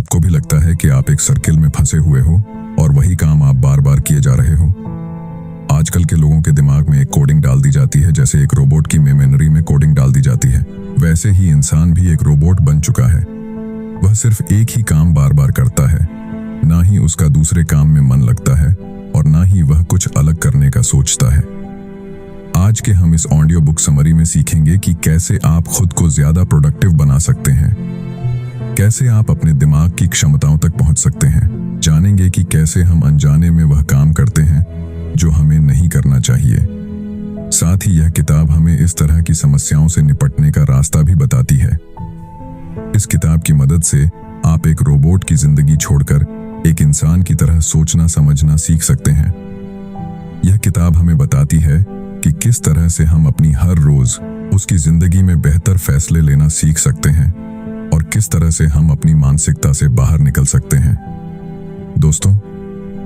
आपको भी लगता है कि आप एक सर्किल में फंसे हुए हो और वही काम आप बार बार किए जा रहे हो? आजकल के लोगों के दिमाग में एक कोडिंग डाल दी जाती है, जैसे एक रोबोट की मेमोरी में कोडिंग डाल दी जाती है। वैसे ही इंसान भी एक रोबोट बन चुका है। वह सिर्फ एक ही काम बार बार करता है, ना ही उसका दूसरे काम में मन लगता है और ना ही वह कुछ अलग करने का सोचता है। आज के हम इस ऑडियो बुक समरी में सीखेंगे कि कैसे आप खुद को ज्यादा प्रोडक्टिव बना सकते हैं, कैसे आप अपने दिमाग की क्षमताओं तक पहुंच सकते हैं। जानेंगे कि कैसे हम अनजाने में वह काम करते हैं जो हमें नहीं करना चाहिए। साथ ही यह किताब हमें इस तरह की समस्याओं से निपटने का रास्ता भी बताती है। इस किताब की मदद से आप एक रोबोट की जिंदगी छोड़कर एक इंसान की तरह सोचना समझना सीख सकते हैं। यह किताब हमें बताती है कि किस तरह से हम अपनी हर रोज उसकी जिंदगी में बेहतर फैसले लेना सीख सकते हैं और किस तरह से हम अपनी मानसिकता से बाहर निकल सकते हैं। दोस्तों,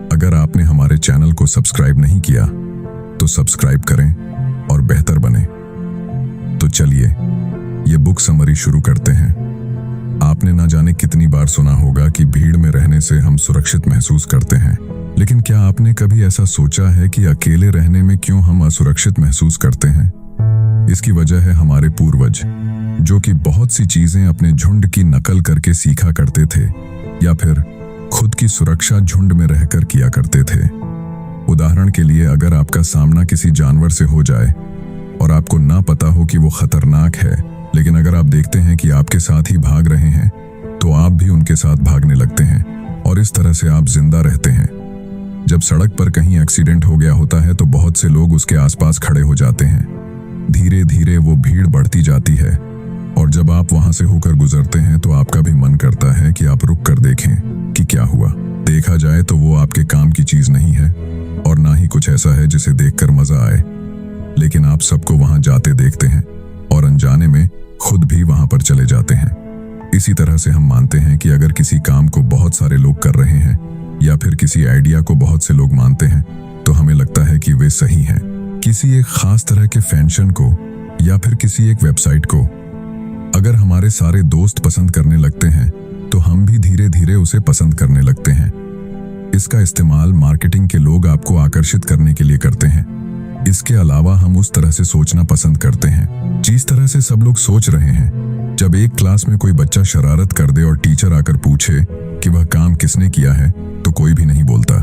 अगर आपने हमारे चैनल को सब्सक्राइब नहीं किया तो सब्सक्राइब करें और बेहतर बने। तो चलिए ये बुक समरी शुरू करते हैं। आपने ना जाने कितनी बार सुना होगा कि भीड़ में रहने से हम सुरक्षित महसूस करते हैं, लेकिन क्या आपने कभी ऐसा सोचा है कि अकेले रहने में क्यों हम असुरक्षित महसूस करते हैं? इसकी वजह है हमारे पूर्वज, जो कि बहुत सी चीजें अपने झुंड की नकल करके सीखा करते थे या फिर खुद की सुरक्षा झुंड में रहकर किया करते थे। उदाहरण के लिए, अगर आपका सामना किसी जानवर से हो जाए और आपको ना पता हो कि वो खतरनाक है, लेकिन अगर आप देखते हैं कि आपके साथ ही भाग रहे हैं तो आप भी उनके साथ भागने लगते हैं और इस तरह से आप जिंदा रहते हैं। जब सड़क पर कहीं एक्सीडेंट हो गया होता है तो बहुत से लोग उसके आसपास खड़े हो जाते हैं। धीरे धीरे वो भीड़ बढ़ती जाती है और जब आप वहां से होकर गुजरते हैं तो आपका भी मन करता है कि आप रुक कर देखें कि क्या हुआ। देखा जाए तो वो आपके काम की चीज नहीं है और ना ही कुछ ऐसा है जिसे देखकर मजा आए, लेकिन आप सबको वहां जाते देखते हैं और अनजाने में खुद भी वहां पर चले जाते हैं। इसी तरह से हम मानते हैं कि अगर किसी काम को बहुत सारे लोग कर रहे हैं या फिर किसी आइडिया को बहुत से लोग मानते हैं तो हमें लगता है कि वे सही हैं। किसी एक खास तरह के फैशन को या फिर किसी एक वेबसाइट को अगर हमारे सारे दोस्त पसंद करने लगते हैं तो हम भी धीरे धीरे उसे पसंद करने लगते हैं। इसका इस्तेमाल मार्केटिंग के लोग आपको आकर्षित करने के लिए करते हैं। इसके अलावा हम उस तरह से सोचना पसंद करते हैं जिस तरह से सब लोग सोच रहे हैं। जब एक क्लास में कोई बच्चा शरारत कर दे और टीचर आकर पूछे कि वह काम किसने किया है तो कोई भी नहीं बोलता।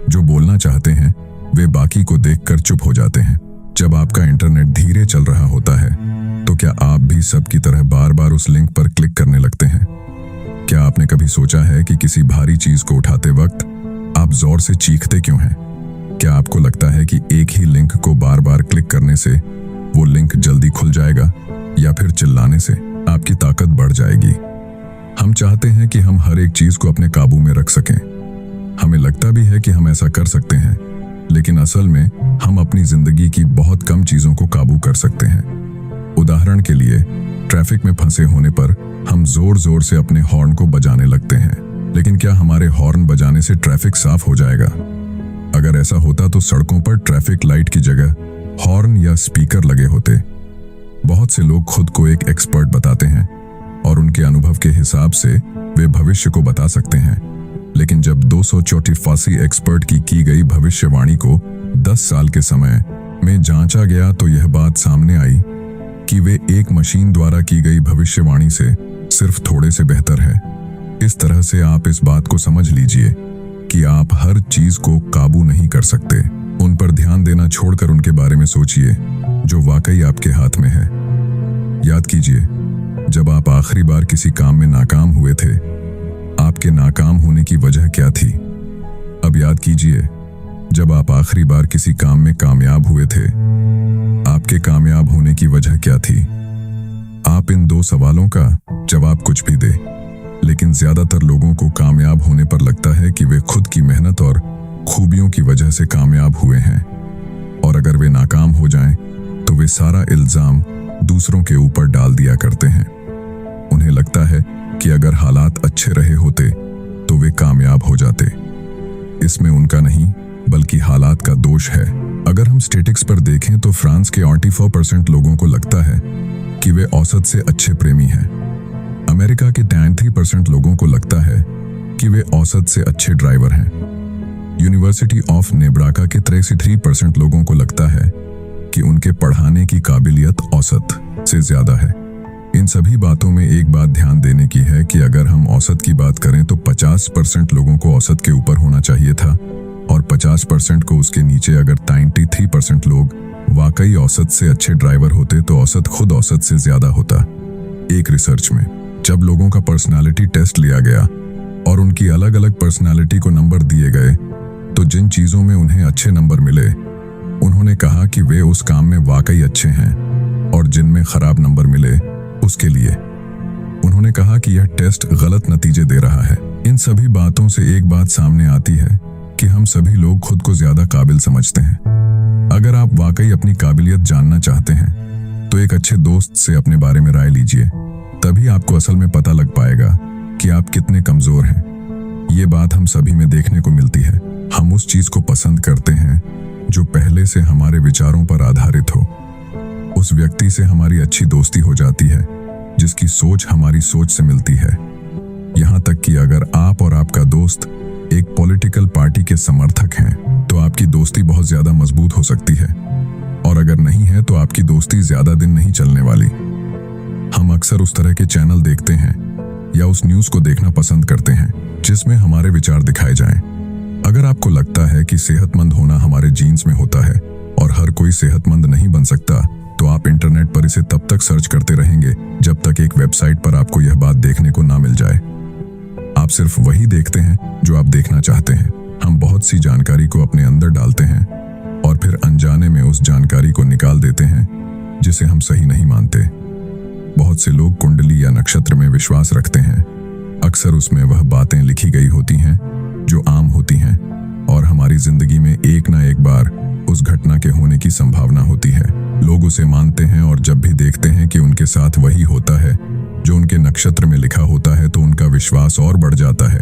जो बोलना चाहते हैं वे बाकी को देखकर चुप हो जाते हैं। जब आपका इंटरनेट धीरे चल रहा होता है तो क्या आप भी सबकी तरह बार बार उस लिंक पर क्लिक करने लगते हैं? क्या आपने कभी सोचा है कि किसी भारी चीज को उठाते वक्त आप जोर से चीखते क्यों हैं? क्या आपको लगता है कि एक ही लिंक को बार बार क्लिक करने से वो लिंक जल्दी खुल जाएगा या फिर चिल्लाने से आपकी ताकत बढ़ जाएगी? हम चाहते हैं कि हम हर एक चीज को अपने काबू में रख सकें। हमें लगता भी है कि हम ऐसा कर सकते हैं, लेकिन असल में हम अपनी जिंदगी की बहुत कम चीजों को काबू कर सकते हैं। उदाहरण के लिए, ट्रैफिक में फंसे होने पर हम जोर जोर से अपने हॉर्न को बजाने लगते हैं, लेकिन क्या हमारे हॉर्न बजाने से ट्रैफिक साफ हो जाएगा? अगर ऐसा होता तो सड़कों पर ट्रैफिक लाइट की जगह हॉर्न या स्पीकर लगे होते। बहुत से लोग खुद को एक एक्सपर्ट बताते हैं और उनके अनुभव के हिसाब से वे भविष्य को बता सकते हैं, लेकिन जब 284 एक्सपर्ट की गई भविष्यवाणी को 10 साल के समय में जांचा गया तो यह बात सामने आई कि वे एक मशीन द्वारा की गई भविष्यवाणी से सिर्फ थोड़े से बेहतर है। इस तरह से आप इस बात को समझ लीजिए कि आप हर चीज को काबू नहीं कर सकते। उन पर ध्यान देना छोड़कर उनके बारे में सोचिए जो वाकई आपके हाथ में है। याद कीजिए, जब आप आखिरी बार किसी काम में नाकाम हुए थे, आपके नाकाम होने की वजह क्या थी? अब याद कीजिए, जब आप आखिरी बार किसी काम में कामयाब हुए थे, आपके कामयाब होने की वजह क्या थी? आप इन 2 सवालों का जवाब कुछ भी दे, लेकिन ज्यादातर लोगों को कामयाब होने पर लगता है कि वे खुद की मेहनत और खूबियों की वजह से कामयाब हुए हैं, और अगर वे नाकाम हो जाएं, तो वे सारा इल्जाम दूसरों के ऊपर डाल दिया करते हैं। उन्हें लगता है कि अगर हालात अच्छे रहे होते तो वे कामयाब हो जाते। इसमें उनका नहीं बल्कि हालात का दोष है। अगर हम स्टेटिक्स पर देखें तो फ्रांस के 84% लोगों को लगता है कि वे औसत से अच्छे प्रेमी हैं। अमेरिका के 93% लोगों को लगता है कि वे औसत से अच्छे ड्राइवर हैं। यूनिवर्सिटी ऑफ नेब्राका के 63% लोगों को लगता है कि उनके पढ़ाने की काबिलियत औसत से ज्यादा है। इन सभी बातों में एक बात ध्यान देने की है कि अगर हम औसत की बात करें तो 50% लोगों को औसत के ऊपर होना चाहिए था और 50% को उसके नीचे। अगर 93% लोग वाकई औसत से अच्छे ड्राइवर होते तो औसत खुद औसत से ज्यादा होता। एक रिसर्च में जब लोगों का पर्सनालिटी टेस्ट लिया गया और उनकी अलग अलग पर्सनालिटी को नंबर दिए गए तो जिन चीजों में उन्हें अच्छे नंबर मिले उन्होंने कहा कि वे उस काम में वाकई अच्छे हैं, और जिनमें खराब नंबर मिले उसके लिए उन्होंने कहा कि यह टेस्ट गलत नतीजे दे रहा है। इन सभी बातों से एक बात सामने आती है कि हम सभी लोग खुद को ज्यादा काबिल समझते हैं। अगर आप वाकई अपनी काबिलियत जानना चाहते हैं तो एक अच्छे दोस्त से अपने बारे में राय लीजिए, तभी आपको असल में पता लग पाएगा कि आप कितने कमजोर हैं। ये बात हम सभी में देखने को मिलती है। हम उस चीज को पसंद करते हैं जो पहले से हमारे विचारों पर आधारित हो। उस व्यक्ति से हमारी अच्छी दोस्ती हो जाती है जिसकी सोच हमारी सोच से मिलती है। यहाँ तक कि अगर आप और आपका दोस्त एक पॉलिटिकल पार्टी के समर्थक हैं तो आपकी दोस्ती बहुत ज्यादा मजबूत हो सकती है, और अगर नहीं है तो आपकी दोस्ती ज्यादा दिन नहीं चलने वाली। हम अक्सर उस तरह के चैनल देखते हैं या उस न्यूज को देखना पसंद करते हैं जिसमें हमारे विचार दिखाए जाएं। अगर आपको लगता है कि सेहतमंद होना हमारे जीन्स में होता है और हर कोई सेहतमंद नहीं बन सकता, तो आप इंटरनेट पर इसे तब तक सर्च करते रहेंगे जब तक एक वेबसाइट पर आपको यह बात देखने को ना मिल जाए। आप सिर्फ वही देखते हैं जो आप देखना चाहते हैं। हम बहुत सी जानकारी को अपने अंदर डालते हैं और फिर अनजाने में उस जानकारी को निकाल देते हैं जिसे हम सही नहीं मानते। बहुत से लोग कुंडली या नक्षत्र में विश्वास रखते हैं। अक्सर उसमें वह बातें लिखी गई होती हैं जो आम होती हैं, और हमारी जिंदगी में एक ना एक बार उस घटना के होने की संभावना होती है। लोग उसे मानते हैं और जब भी देखते हैं कि उनके साथ वही होता है जो उनके नक्षत्र में लिखा होता है तो उनका विश्वास और बढ़ जाता है।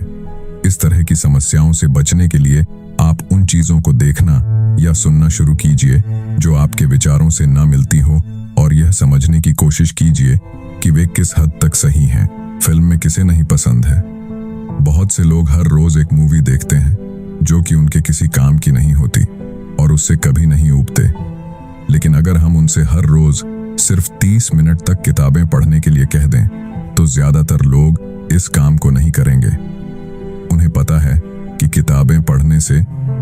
इस तरह की समस्याओं से बचने के लिए आप उन चीजों को देखना या सुनना शुरू कीजिए जो आपके विचारों से ना मिलती हो, और यह समझने की कोशिश कीजिए कि वे किस हद तक सही हैं। फिल्म में किसे नहीं पसंद है? बहुत से लोग हर रोज एक मूवी देखते हैं जो कि उनके किसी काम की नहीं होती और उससे कभी नहीं ऊबते। लेकिन अगर हम उनसे हर रोज सिर्फ 30 मिनट तक किताबें पढ़ने के लिए कह दें तो ज्यादातर लोग इस काम को नहीं करेंगे। उन्हें पता है कि किताबें पढ़ने से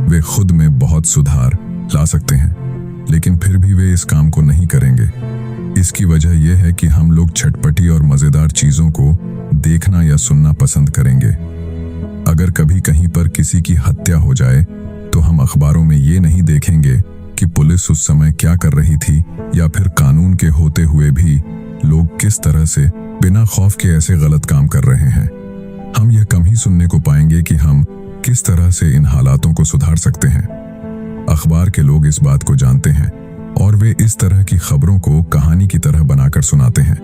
वे खुद में बहुत सुधार ला सकते हैं, लेकिन फिर भी वे इस काम को नहीं करेंगे। इसकी वजह यह है कि हम लोग चटपटी और मजेदार चीजों को देखना या सुनना पसंद करेंगे। अगर कभी कहीं पर किसी की हत्या हो जाए तो हम अखबारों में ये नहीं देखेंगे कि पुलिस उस समय क्या कर रही थी, या फिर कानून के होते हुए भी लोग किस तरह से बिना खौफ के ऐसे गलत काम कर रहे हैं। हम यह कम ही सुनने को पाएंगे कि हम किस तरह से इन हालातों को सुधार सकते हैं। अखबार के लोग इस बात को जानते हैं और वे इस तरह की खबरों को कहानी की तरह बनाकर सुनाते हैं।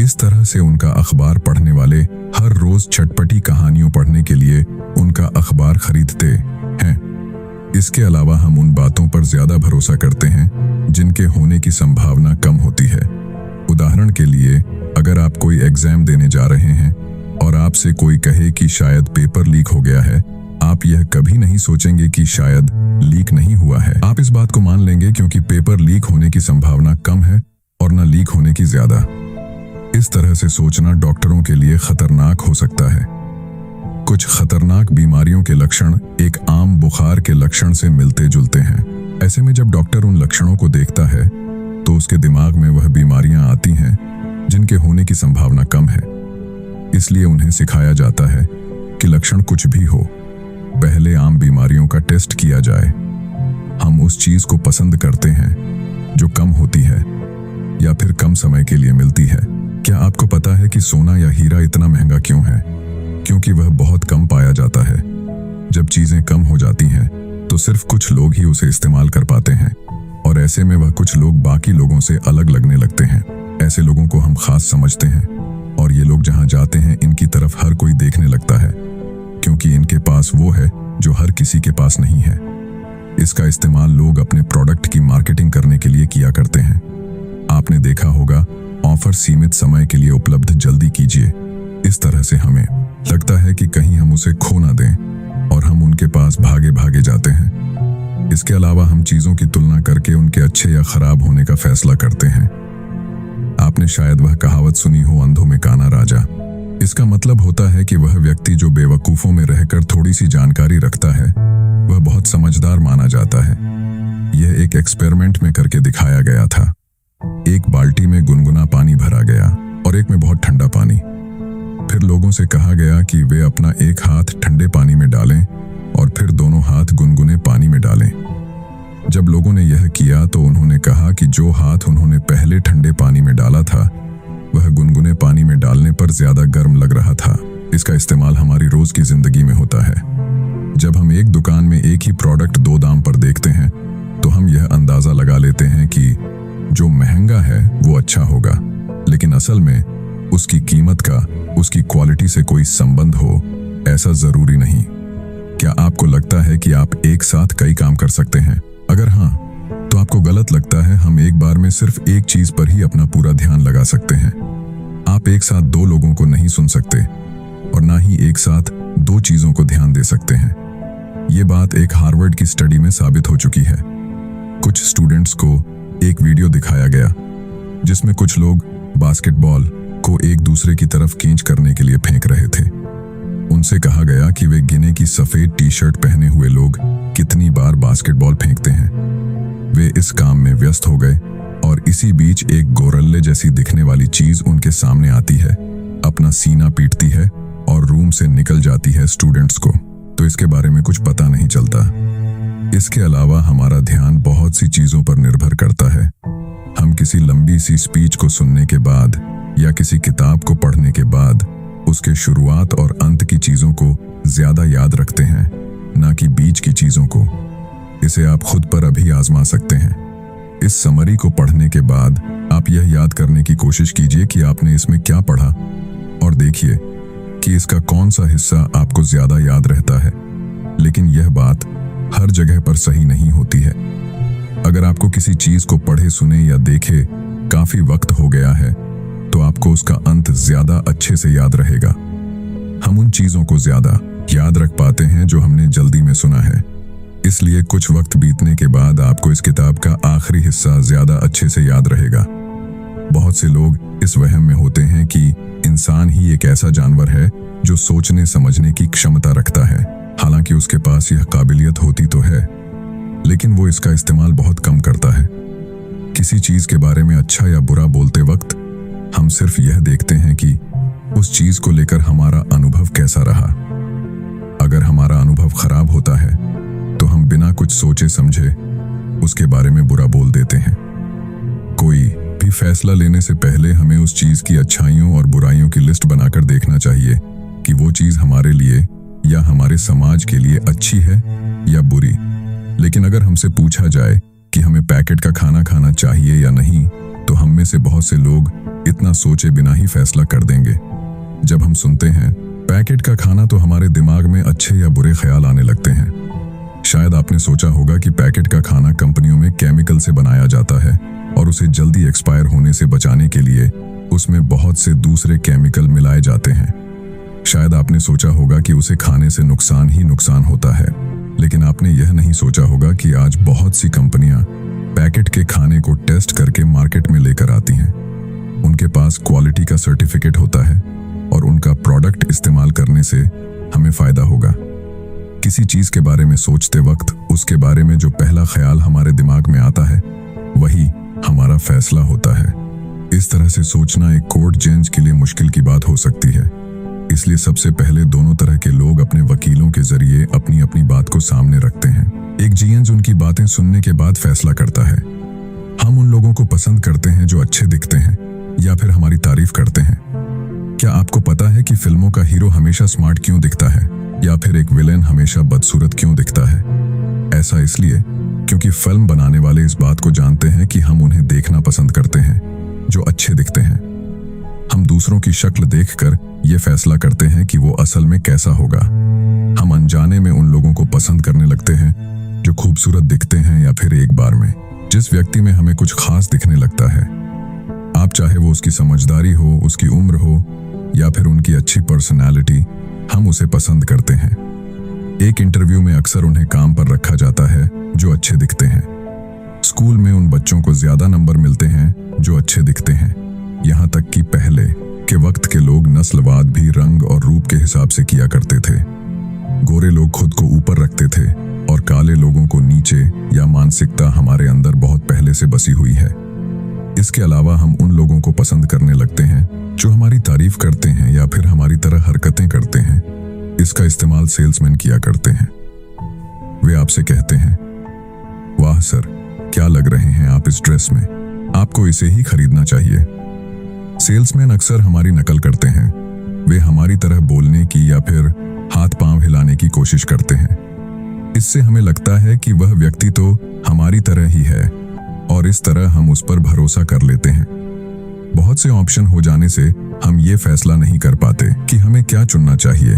इस तरह से उनका अखबार पढ़ने वाले हर रोज चटपटी कहानियों पढ़ने के लिए उनका अखबार खरीदते हैं। इसके अलावा हम उन बातों पर ज्यादा भरोसा करते हैं जिनके होने की संभावना कम होती है। उदाहरण के लिए, अगर आप कोई एग्जाम देने जा रहे हैं और आपसे कोई कहे कि शायद पेपर लीक हो गया है, आप यह कभी नहीं सोचेंगे कि शायद लीक नहीं हुआ है। आप इस बात को मान लेंगे क्योंकि पेपर लीक होने की संभावना कम है और न लीक होने की ज्यादा। इस तरह से सोचना डॉक्टरों के लिए खतरनाक हो सकता है। कुछ खतरनाक बीमारियों के लक्षण एक आम बुखार के लक्षण से मिलते जुलते हैं। ऐसे में जब डॉक्टर उन लक्षणों को देखता है तो उसके दिमाग में वह बीमारियां आती हैं जिनके होने की संभावना कम है। इसलिए उन्हें सिखाया जाता है कि लक्षण कुछ भी हो, पहले आम बीमारियों का टेस्ट किया जाए। हम उस चीज को पसंद करते हैं जो कम होती है या फिर कम समय के लिए मिलती है। क्या आपको पता है कि सोना या हीरा इतना महंगा क्यों है? क्योंकि वह बहुत कम पाया जाता है। जब चीजें कम हो जाती हैं तो सिर्फ कुछ लोग ही उसे इस्तेमाल कर पाते हैं, और ऐसे में वह कुछ लोग बाकी लोगों से अलग लगने लगते हैं। ऐसे लोगों को हम खास समझते हैं, और ये लोग जहां जाते हैं इनकी तरफ हर कोई देखने लगता है, क्योंकि इनके पास वो है जो हर किसी के पास नहीं है। इसका इस्तेमाल लोग अपने प्रोडक्ट की मार्केटिंग करने के लिए किया करते हैं। आपने देखा होगा ऑफर सीमित समय के लिए उपलब्ध, जल्दी कीजिए। इस तरह से हमें लगता है कि कहीं हम उसे खो ना दें और हम उनके पास भागे भागे जाते हैं। इसके अलावा हम चीजों की तुलना करके उनके अच्छे या खराब होने का फैसला करते हैं। आपने शायद वह कहावत सुनी हो, अंधों में काना राजा। इसका मतलब होता है कि वह व्यक्ति जो बेवकूफों में रहकर थोड़ी सी जानकारी रखता है वह बहुत समझदार माना जाता है। यह एक एक्सपेरिमेंट में करके दिखाया गया था। एक बाल्टी में गुनगुना पानी भरा गया और एक में बहुत ठंडा पानी। फिर लोगों से कहा गया कि वे अपना एक हाथ ठंडे पानी में डालें और फिर दोनों हाथ गुनगुने पानी में डालें। जब लोगों ने यह किया तो उन्होंने कहा कि जो हाथ उन्होंने पहले ठंडे पानी में डाला था वह गुनगुने पानी में डालने पर ज्यादा गर्म लग रहा था। इसका इस्तेमाल हमारी रोज की जिंदगी में होता है। जब हम एक दुकान में एक ही प्रोडक्ट दो दाम पर देखते हैं तो हम यह अंदाजा लगा लेते हैं कि जो महंगा है वो अच्छा होगा, लेकिन असल में उसकी कीमत का उसकी क्वालिटी से कोई संबंध हो ऐसा जरूरी नहीं। क्या आपको लगता है कि आप एक साथ कई काम कर सकते हैं? अगर हाँ, तो आपको गलत लगता है। हम एक बार में सिर्फ एक चीज पर ही अपना पूरा ध्यान लगा सकते हैं। आप एक साथ दो लोगों को नहीं सुन सकते और ना ही एक साथ दो चीजों को ध्यान दे सकते हैं। ये बात एक हार्वर्ड की स्टडी में साबित हो चुकी है। कुछ स्टूडेंट्स को एक वीडियो दिखाया गया जिसमें कुछ लोग बास्केटबॉल को एक दूसरे की तरफ केंच करने के लिए फेंक रहे थे। उनसे कहा गया कि वे गिने कि सफेद टी शर्ट पहने हुए लोग कितनी बार बास्केटबॉल फेंकते हैं। वे इस काम में व्यस्त हो गए और इसी बीच एक गोरल्ले जैसी दिखने वाली चीज उनके सामने आती है, अपना सीना पीटती है और रूम से निकल जाती है। स्टूडेंट्स को तो इसके बारे में कुछ पता नहीं चलता। इसके अलावा हमारा ध्यान बहुत सी चीजों पर निर्भर करता है। हम किसी लंबी सी स्पीच को सुनने के बाद या किसी किताब को पढ़ने के बाद उसके शुरुआत और अंत की चीजों को ज्यादा याद रखते हैं, ना कि बीच की चीजों को। इसे आप खुद पर अभी आजमा सकते हैं। इस समरी को पढ़ने के बाद आप यह याद करने की कोशिश कीजिए कि आपने इसमें क्या पढ़ा और देखिए कि इसका कौन सा हिस्सा आपको ज्यादा याद रहता है। लेकिन यह बात हर जगह पर सही नहीं होती है। अगर आपको किसी चीज को पढ़े, सुने या देखे काफी वक्त हो गया है तो आपको उसका अंत ज्यादा अच्छे से याद रहेगा। हम उन चीजों को ज्यादा याद रख पाते हैं जो हमने जल्दी में सुना है। इसलिए कुछ वक्त बीतने के बाद आपको इस किताब का आखिरी हिस्सा ज्यादा अच्छे से याद रहेगा। बहुत से लोग इस वहम में होते हैं कि इंसान ही एक ऐसा जानवर है जो सोचने समझने की क्षमता रखता है। हालांकि उसके पास यह काबिलियत होती तो है, लेकिन वो इसका इस्तेमाल बहुत कम करता है। किसी चीज के बारे में अच्छा या बुरा बोलते वक्त हम सिर्फ यह देखते हैं कि उस चीज को लेकर हमारा अनुभव कैसा रहा। अगर हमारा अनुभव खराब होता है तो हम बिना कुछ सोचे समझे उसके बारे में बुरा बोल देते हैं। कोई भी फैसला लेने से पहले हमें उस चीज की अच्छाइयों और बुराइयों की लिस्ट बनाकर देखना चाहिए कि वो चीज हमारे लिए या हमारे समाज के लिए अच्छी है या बुरी। लेकिन अगर हमसे पूछा जाए कि हमें पैकेट का खाना खाना चाहिए या नहीं, तो हम में से बहुत से लोग इतना सोचे बिना ही फैसला कर देंगे। जब हम सुनते हैं पैकेट का खाना तो हमारे दिमाग में अच्छे या बुरे ख्याल आने लगते हैं। शायद आपने सोचा होगा कि पैकेट का खाना कंपनियों में केमिकल से बनाया जाता है और उसे जल्दी एक्सपायर होने से बचाने के लिए उसमें बहुत से दूसरे केमिकल मिलाए जाते हैं। शायद आपने सोचा होगा कि उसे खाने से नुकसान ही नुकसान होता है, लेकिन आपने यह नहीं सोचा होगा कि आज बहुत सी कंपनियां पैकेट के खाने को टेस्ट करके मार्केट में लेकर आती हैं। उनके पास क्वालिटी का सर्टिफिकेट होता है और उनका प्रोडक्ट इस्तेमाल करने से हमें फायदा होगा। किसी चीज के बारे में सोचते वक्त उसके बारे में जो पहला ख्याल हमारे दिमाग में आता है वही हमारा फैसला होता है। इस तरह से सोचना एक कोर्ट जज के लिए मुश्किल की बात हो सकती है। इसलिए सबसे पहले दोनों तरह के लोग अपने वकीलों के जरिए अपनी अपनी बात को सामने रखते हैं। एक जज उनकी बातें सुनने के बाद फैसला करता है। हम उन लोगों को पसंद करते हैं जो अच्छे दिखते हैं या फिर हमारी तारीफ करते हैं। क्या आपको पता है कि फिल्मों का हीरो हमेशा स्मार्ट क्यों दिखता है या फिर एक विलेन हमेशा बदसूरत क्यों दिखता है? ऐसा इसलिए क्योंकि फिल्म बनाने वाले इस बात को जानते हैं कि हम उन्हें देखना पसंद करते हैं जो अच्छे दिखते हैं। हम दूसरों की शक्ल देखकर यह फैसला करते हैं कि वो असल में कैसा होगा। हम अनजाने में उन लोगों को पसंद करने लगते हैं जो खूबसूरत दिखते हैं या फिर एक बार में जिस व्यक्ति में हमें कुछ खास दिखने लगता है। आप चाहे वो उसकी समझदारी हो, उसकी उम्र हो या फिर उनकी अच्छी पर्सनालिटी, हम उसे पसंद करते हैं। एक इंटरव्यू में अक्सर उन्हें काम पर रखा जाता है जो अच्छे दिखते हैं। स्कूल में उन बच्चों को ज्यादा नंबर मिलते हैं जो अच्छे दिखते हैं। यहाँ तक कि पहले के वक्त के लोग नस्लवाद भी रंग और रूप के हिसाब से किया करते थे। गोरे लोग खुद को ऊपर रखते थे और काले लोगों को नीचे, या मानसिकता हमारे अंदर बहुत पहले से बसी हुई है। इसके अलावा हम उन लोगों को पसंद करने लगते हैं जो हमारी तारीफ करते हैं या फिर हमारी तरह हरकतें करते हैं। इसका इस्तेमाल सेल्समैन किया करते हैं। वे आपसे कहते हैं, वाह सर, क्या लग रहे हैं आप इस ड्रेस में, आपको इसे ही खरीदना चाहिए। सेल्समैन अक्सर हमारी नकल करते हैं। वे हमारी तरह बोलने की या फिर हाथ पांव हिलाने की कोशिश करते हैं। इससे हमें लगता है कि वह व्यक्ति तो हमारी तरह ही है और इस तरह हम उस पर भरोसा कर लेते हैं। बहुत से ऑप्शन हो जाने से हम ये फैसला नहीं कर पाते कि हमें क्या चुनना चाहिए।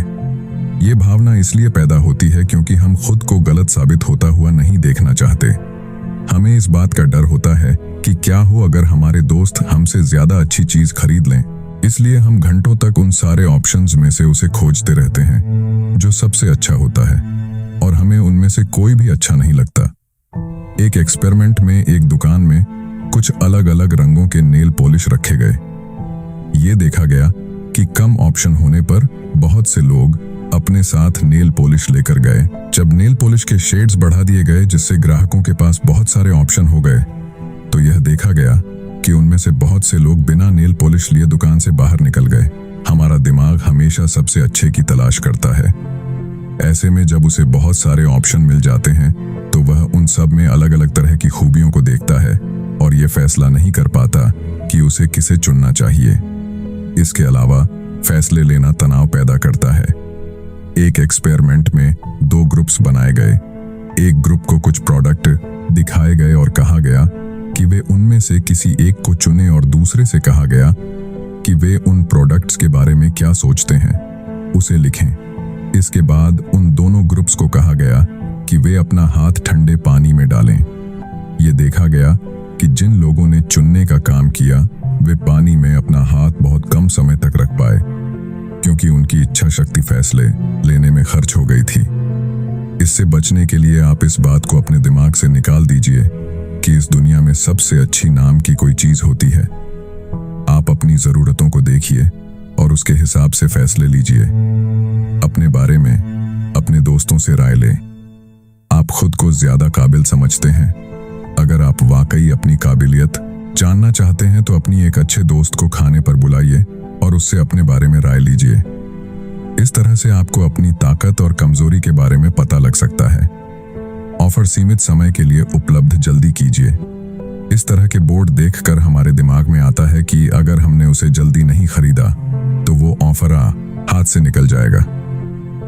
ये भावना इसलिए पैदा होती है क्योंकि हम खुद को गलत साबित होता हुआ नहीं देखना चाहते। हमें इस बात का डर होता है कि क्या हो अगर हमारे दोस्त हमसे ज्यादा अच्छी चीज खरीद लें। इसलिए हम घंटों तक उन सारे ऑप्शंस में से उसे खोजते रहते हैं जो सबसे अच्छा होता है, और हमें उनमें से कोई भी अच्छा नहीं लगता। एक एक्सपेरिमेंट में एक दुकान में कुछ अलग अलग रंगों के नेल पॉलिश रखे गए। ये देखा गया कि कम ऑप्शन होने पर बहुत से लोग अपने साथ नेल पॉलिश लेकर गए। जब नेल पॉलिश के शेड्स बढ़ा दिए गए जिससे ग्राहकों के पास बहुत सारे ऑप्शन हो गए, तो यह देखा गया कि उनमें से बहुत से लोग बिना नेल पॉलिश लिए दुकान से बाहर निकल गए। हमारा दिमाग हमेशा सबसे अच्छे की तलाश करता है। ऐसे में जब उसे बहुत सारे ऑप्शन मिल जाते हैं तो वह उन सब में अलग अलग तरह की खूबियों को देखता है और यह फैसला नहीं कर पाता कि उसे किसे चुनना चाहिए। इसके अलावा फैसले लेना तनाव पैदा करता है। एक एक्सपेरिमेंट में 2 ग्रुप्स बनाए गए। एक ग्रुप को कुछ प्रोडक्ट दिखाए गए और कहा गया कि वे उनमें से किसी एक को चुनें, और दूसरे से कहा गया कि वे उन प्रोडक्ट्स के बारे में क्या सोचते हैं उसे लिखें। इसके बाद उन दोनों ग्रुप्स को कहा गया कि वे अपना हाथ ठंडे पानी में डालें। ये देखा गया कि जिन लोगों ने चुनने का काम किया वे पानी में अपना हाथ बहुत कम समय तक रख पाए, क्योंकि उनकी इच्छा शक्ति फैसले लेने में खर्च हो गई थी। इससे बचने के लिए आप इस बात को अपने दिमाग से निकाल दीजिए कि इस दुनिया में सबसे अच्छी नाम की कोई चीज होती है। आप अपनी जरूरतों को देखिए और उसके हिसाब से फैसले लीजिए। अपने बारे में अपने दोस्तों से राय लें। आप खुद को ज्यादा काबिल समझते हैं? अगर आप वाकई अपनी काबिलियत जानना चाहते हैं तो अपनी एक अच्छे दोस्त को खाने पर बुलाइए और उससे अपने बारे में राय लीजिए। इस तरह से आपको अपनी ताकत और कमजोरी के बारे में पता लग सकता है। ऑफर सीमित समय के लिए उपलब्ध, जल्दी कीजिए। इस तरह के बोर्ड देखकर हमारे दिमाग में आता है कि अगर हमने उसे जल्दी नहीं खरीदा तो वो ऑफर हाथ से निकल जाएगा।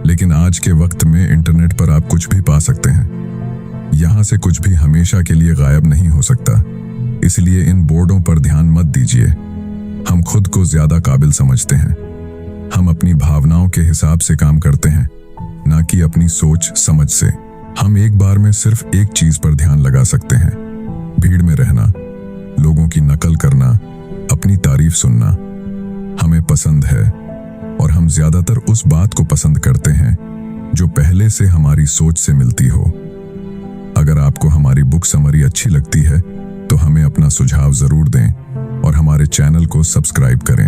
लेकिन आज के वक्त में इंटरनेट पर आप कुछ भी पा सकते हैं। यहाँ से कुछ भी हमेशा के लिए गायब नहीं हो सकता। इसलिए इन बोर्डों पर ध्यान मत दीजिए। हम खुद को ज्यादा काबिल समझते हैं। हम अपनी भावनाओं के हिसाब से काम करते हैं, ना कि अपनी सोच समझ से। हम एक बार में सिर्फ एक चीज पर ध्यान लगा सकते हैं, भीड़ में रहना, लोगों की नकल करना, अपनी तारीफ सुनना। हमें पसंद है और हम ज्यादातर उस बात को पसंद करते हैं जो पहले से हमारी सोच से मिलती हो। अगर आपको हमारी बुक समरी अच्छी लगती है तो हमें अपना सुझाव जरूर दें और हमारे चैनल को सब्सक्राइब करें।